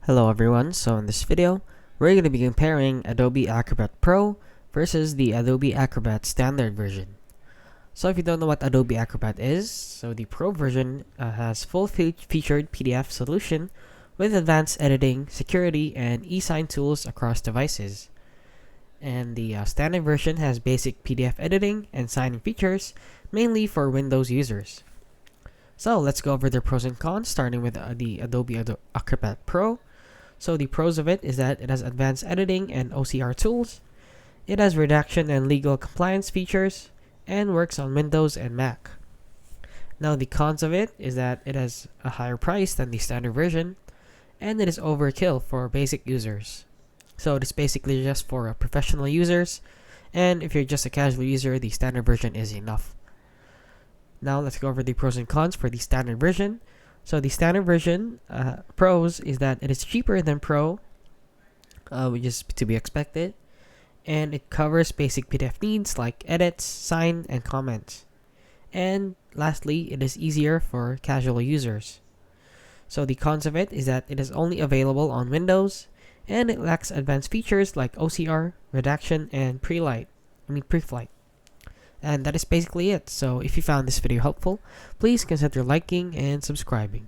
Hello everyone, so in this video, we're going to be comparing Adobe Acrobat Pro versus the Adobe Acrobat Standard version. So if you don't know what Adobe Acrobat is, so the Pro version has full-featured PDF solution with advanced editing, security, and e-sign tools across devices. And the Standard version has basic PDF editing and signing features, mainly for Windows users. So let's go over the pros and cons, starting with the Adobe Acrobat Pro. So the pros of it is that it has advanced editing and OCR tools, it has redaction and legal compliance features, and works on Windows and Mac. Now the cons of it is that it has a higher price than the standard version, and it is overkill for basic users. So it is basically just for professional users, and if you're just a casual user, the standard version is enough. Now let's go over the pros and cons for the standard version. So the standard version pros is that it is cheaper than Pro, which is to be expected, and it covers basic PDF needs like edits, sign, and comments. And lastly, it is easier for casual users. So the cons of it is that it is only available on Windows, and it lacks advanced features like OCR, redaction, and pre-flight. And that is basically it. So if you found this video helpful, please consider liking and subscribing.